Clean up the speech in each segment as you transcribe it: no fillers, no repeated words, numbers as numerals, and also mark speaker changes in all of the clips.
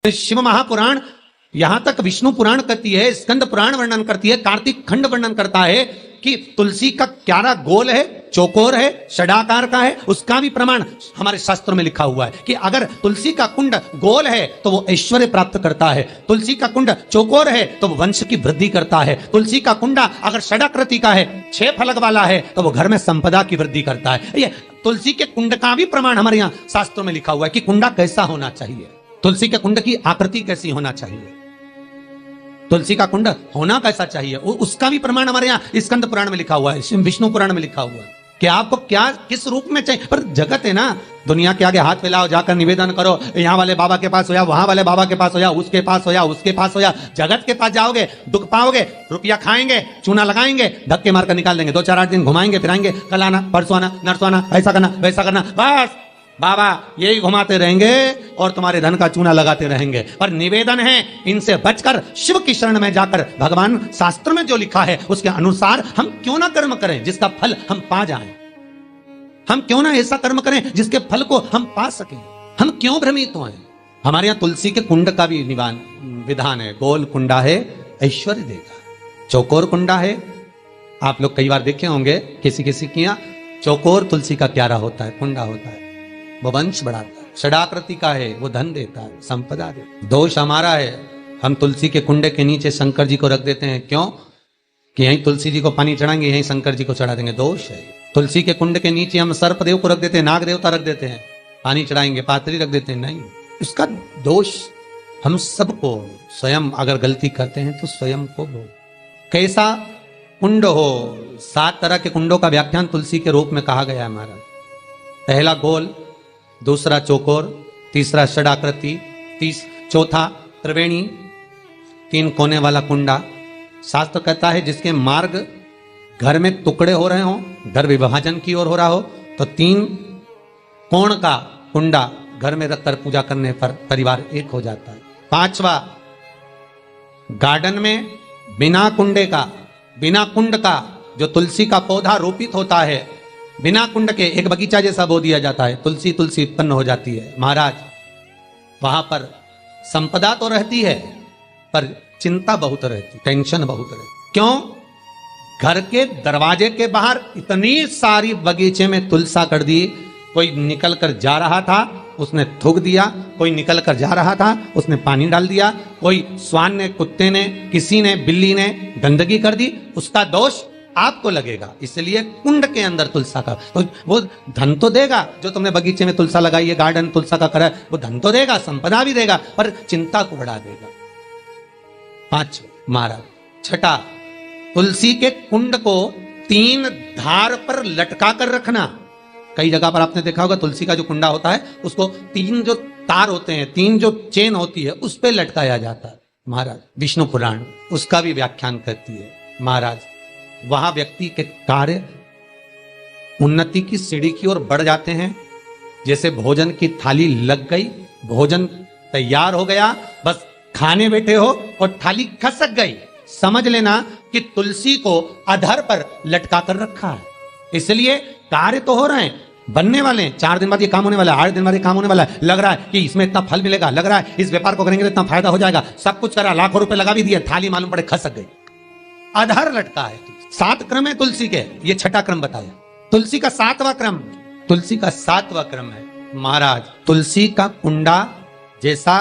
Speaker 1: शिव महापुराण, यहां तक विष्णु पुराण करती है, स्कंद पुराण वर्णन करती है, कार्तिक खंड वर्णन करता है कि तुलसी का क्यारा गोल है, चौकोर है, षडाकार का है। उसका भी प्रमाण हमारे शास्त्रों में लिखा हुआ है कि अगर तुलसी का कुंड गोल है तो वो ऐश्वर्य प्राप्त करता है, तुलसी का कुंड चौकोर है तो वो वंश की वृद्धि करता है, तुलसी का कुंडा अगर षडाकृति का है, 6 फलक वाला है तो वो घर में संपदा की वृद्धि करता है। ये तुलसी के कुंड का भी प्रमाण हमारे यहाँ शास्त्रों में लिखा हुआ है कि कुंडा कैसा होना चाहिए, तुलसी के कुंड की आकृति कैसी होना चाहिए, तुलसी का कुंड होना कैसा चाहिए, उसका भी प्रमाण हमारे यहाँ स्कंद पुराण में लिखा हुआ है, विष्णु पुराण में लिखा हुआ है कि आपको क्या किस रूप में चाहिए। पर जगत है ना, दुनिया के आगे हाथ फैलाओ, जाकर निवेदन करो, यहाँ वाले बाबा के पास हो या वहां वाले बाबा के पास हो या उसके पास हो या उसके पास हो या जगत के पास जाओगे, दुख पाओगे, रुपया खाएंगे, चूना लगाएंगे, धक्के मारकर निकाल देंगे, 2-4-8 दिन घुमाएंगे फिराएंगे, कल आना परसों आना नरसों आना, ऐसा करना वैसा करना, बस बाबा यही घुमाते रहेंगे और तुम्हारे धन का चूना लगाते रहेंगे। और निवेदन है इनसे बचकर शिव की शरण में जाकर भगवान शास्त्र में जो लिखा है उसके अनुसार हम क्यों ना कर्म करें जिसका फल हम पा जाएं, हम क्यों ना ऐसा कर्म करें जिसके फल को हम पा सकें, हम क्यों भ्रमित हों। हमारे यहाँ तुलसी के कुंड का भी विधान है, गोल कुंडा है ऐश्वर्य देगा, चौकोर कुंडा है, आप लोग कई बार देखे होंगे किसी किसी के यहाँ चौकोर तुलसी का क्यारा होता है, कुंडा होता है, वो वंश बढ़ाता है, षडाकृति का है वो धन देता है, संपदा देता है। दोष हमारा है, हम तुलसी के कुंडे के नीचे शंकर जी को रख देते हैं, क्यों कि यहीं तुलसी जी को पानी चढ़ाएंगे, यहीं शंकर जी को चढ़ा देंगे, दोष है। तुलसी के कुंड के नीचे हम सर्पदेव को रख देते हैं, नाग देवता रख देते हैं, पानी चढ़ाएंगे, पात्री रख देते हैं, नहीं, इसका दोष हम सबको, स्वयं अगर गलती करते हैं तो स्वयं को हो। कैसा कुंड हो, 7 तरह के कुंडों का व्याख्यान तुलसी के रूप में कहा गया है हमारा। पहला गोल, दूसरा चौकोर, तीसरा षडाकृति, चौथा त्रिवेणी, 3 कोने वाला कुंडा। शास्त्र कहता है जिसके मार्ग घर में टुकड़े हो रहे हो, घर विभाजन की ओर हो रहा हो, तो 3 कोण का कुंडा घर में रखकर पूजा करने पर परिवार एक हो जाता है। 5वां, गार्डन में बिना कुंडे का, बिना कुंड का जो तुलसी का पौधा रोपित होता है, बिना कुंड के एक बगीचा जैसा बो दिया जाता है, तुलसी तुलसी उत्पन्न हो जाती है। महाराज वहां पर संपदा तो रहती है पर चिंता बहुत रहती, टेंशन बहुत रहती। क्यों? घर के दरवाजे के बाहर इतनी सारी बगीचे में तुलसा कर दी, कोई निकल कर जा रहा था उसने थूक दिया, कोई निकल कर जा रहा था उसने पानी डाल दिया, कोई श्वान ने, कुत्ते ने, किसी ने, बिल्ली ने गंदगी कर दी, उसका दोष आपको लगेगा। इसलिए कुंड के अंदर तुलसा का, तो वो धन तो देगा, जो तुमने बगीचे में तुलसा लगाई है, गार्डन तुलसा का करा, वो धन तो देगा, संपदा भी देगा, पर चिंता को बढ़ा देगा। 5 महाराज। 6, तुलसी के कुंड को 3 धार पर लटका कर रखना। कई जगह पर आपने देखा होगा तुलसी का जो कुंडा होता है उसको 3 जो तार होते हैं, 3 जो चेन होती है उस पर लटकाया जाता है। महाराज विष्णु पुराण उसका भी व्याख्यान करती है। महाराज वहां व्यक्ति के कार्य उन्नति की सीढ़ी की ओर बढ़ जाते हैं। जैसे भोजन की थाली लग गई, भोजन तैयार हो गया, बस खाने बैठे हो और थाली खसक गई, समझ लेना कि तुलसी को अधर पर लटका कर रखा है। इसलिए कार्य तो हो रहे हैं, बनने वाले हैं, 4 दिन बाद ये काम होने वाला है, 8 दिन बाद ये काम होने वाला है, लग रहा है कि इसमें इतना फल मिलेगा, लग रहा है इस व्यापार को करेंगे तो इतना फायदा हो जाएगा, सब कुछ करा, लाखों रुपए लगा भी दिए, थाली मालूम पड़े खसक गई, अधर लटका है। 7 क्रम है तुलसी के, ये 6ठा क्रम बताया। तुलसी का 7वां क्रम, तुलसी का 7वां क्रम है। महाराज तुलसी का कुंडा जैसा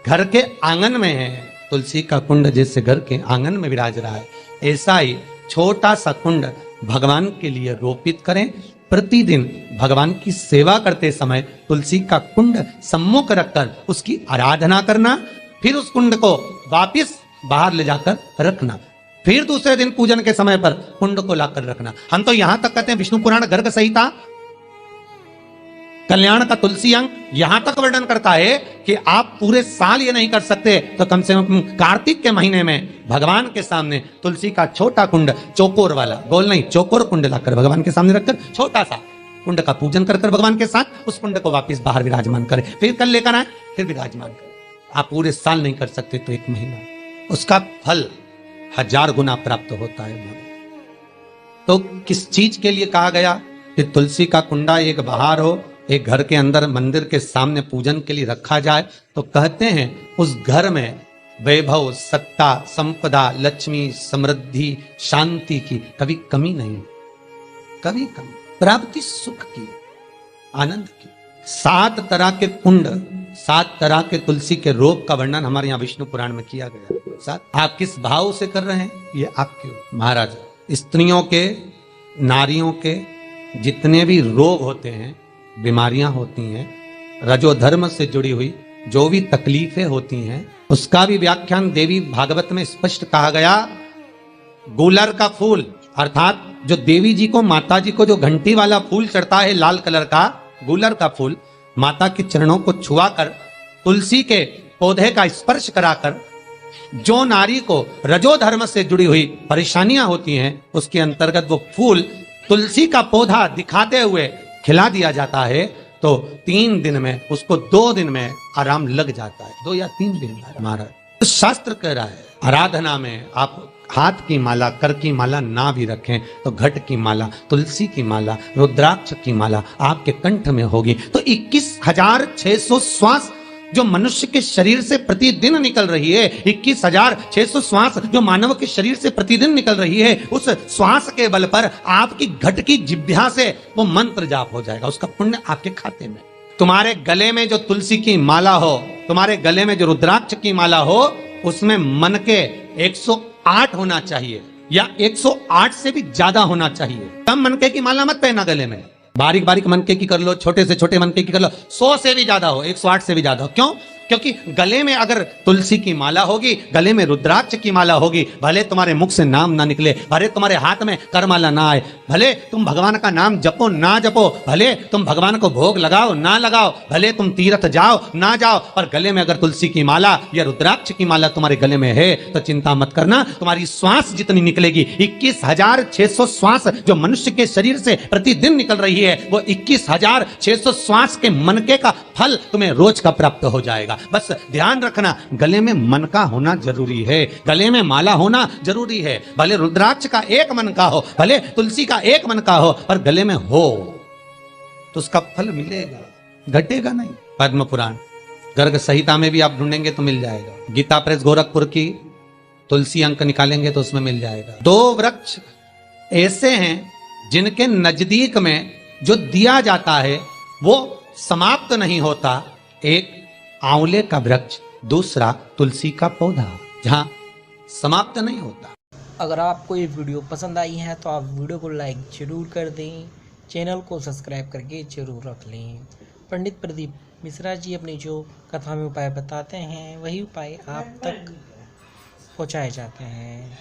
Speaker 1: घर के आंगन में है, तुलसी का कुंड जैसे घर के आंगन में विराज रहा है, ऐसा ही छोटा सा कुंड भगवान के लिए रोपित करें। प्रतिदिन भगवान की सेवा करते समय तुलसी का कुंड सम्मुख रखकर उसकी आराधना करना, फिर उस कुंड को वापिस बाहर ले जाकर रखना, फिर दूसरे दिन पूजन के समय पर कुंड को लाकर रखना। हम तो यहां तक कहते हैं विष्णु पुराण गर्ग संहिता कल्याण का तुलसी अंग यहां तक वर्णन करता है कि आप पूरे साल ये नहीं कर सकते तो कम से कम कार्तिक के महीने में भगवान के सामने तुलसी का छोटा कुंड, चौकोर वाला, गोल नहीं, चौकोर कुंड लाकर भगवान के सामने रखकर छोटा सा कुंड का पूजन कर भगवान के साथ उस कुंड को वापस बाहर विराजमान करें, फिर कल लेकर आए, फिर विराजमान करें। आप पूरे साल नहीं कर सकते तो 1 महीना, उसका फल 1000 गुना प्राप्त होता है। तो किस चीज के लिए कहा गया कि तुलसी का कुंडा एक बाहर हो एक घर के अंदर मंदिर के सामने पूजन के लिए रखा जाए तो कहते हैं उस घर में वैभव, सत्ता, संपदा, लक्ष्मी, समृद्धि, शांति की कभी कमी नहीं, कभी कमी, प्राप्ति सुख की, आनंद की। 7 तरह के कुंड, 7 तरह के तुलसी के रोग का वर्णन हमारे यहाँ विष्णु पुराण में किया गया है। आप किस भाव से कर रहे हैं ये आपके महाराज। स्त्रियों के, नारियों के जितने भी रोग होते हैं, बीमारियां होती हैं, रजोधर्म से जुड़ी हुई जो भी तकलीफें होती हैं, उसका भी व्याख्यान देवी भागवत में स्पष्ट कहा गया। गुलर का फूल अर्थात जो देवी जी को, माता जी को जो घंटी वाला फूल चढ़ता है लाल कलर का, गुलर का फूल, माता के चरणों को छुआकर, तुलसी के पौधे का स्पर्श कराकर जो नारी को रजोधर्म से जुड़ी हुई परेशानियां होती हैं, उसके अंतर्गत वो फूल तुलसी का पौधा दिखाते हुए खिला दिया जाता है तो 3 दिन में, उसको 2 दिन में आराम लग जाता है। 2 या 3 दिन में हमारा तो शास्त्र कह रहा है आराधना में आप हाथ की माला, कर की माला ना भी रखें तो घट की माला, तुलसी की माला, रुद्राक्ष की माला आपके कंठ में होगी तो 21,600 श्वास जो मनुष्य के शरीर से प्रतिदिन निकल रही है, 21,600 श्वास जो मानव के शरीर से प्रतिदिन निकल रही है, उस श्वास के बल पर आपकी घट की जिह्वा से वो मंत्र जाप हो जाएगा, उसका पुण्य आपके खाते में। तुम्हारे गले में जो तुलसी की माला हो, तुम्हारे गले में जो रुद्राक्ष की माला हो, उसमें मन के 108 होना चाहिए या 108 से भी ज्यादा होना चाहिए। कम मनके की माला मत पहना गले में, बारीक बारीक मनके की कर लो, छोटे से छोटे मनके की कर लो, 100 से भी ज्यादा हो, 108 से भी ज्यादा हो। क्यों? क्योंकि गले में अगर तुलसी की माला होगी, गले में रुद्राक्ष की माला होगी, भले तुम्हारे मुख से नाम ना निकले, भले तुम्हारे हाथ में करमाला ना आए, भले तुम भगवान का नाम जपो ना जपो, भले तुम भगवान को भोग लगाओ ना लगाओ, भले तुम तीर्थ जाओ ना जाओ, पर गले में अगर तुलसी की माला या रुद्राक्ष की माला तुम्हारे गले में है तो चिंता मत करना, तुम्हारी श्वास जितनी निकलेगी, 21,600 श्वास जो मनुष्य के शरीर से प्रतिदिन निकल रही है, वो 21,600 श्वास के मनके का फल तुम्हें रोज का प्राप्त हो जाएगा। बस ध्यान रखना, गले में मनका होना जरूरी है, गले में माला होना जरूरी है। भले रुद्राक्ष का एक मनका हो, भले तुलसी का एक मनका हो, पर गले में हो तो उसका फल मिलेगा, घटेगा नहीं। पद्म पुराण गर्ग संहिता में भी आप ढूंढेंगे तो मिल जाएगा। गीता प्रेस गोरखपुर की तुलसी अंक निकालेंगे तो उसमें मिल जाएगा। 2 वृक्ष ऐसे हैं जिनके नजदीक में जो दिया जाता है वो समाप्त नहीं होता। एक आंवले का वृक्ष, दूसरा तुलसी का पौधा, जहां समाप्त नहीं होता।
Speaker 2: अगर आपको ये वीडियो पसंद आई है तो आप वीडियो को लाइक जरूर कर दें, चैनल को सब्सक्राइब करके जरूर रख लें। पंडित प्रदीप मिश्रा जी अपनी जो कथा में उपाय बताते हैं वही उपाय आप तक पहुंचाए जाते हैं।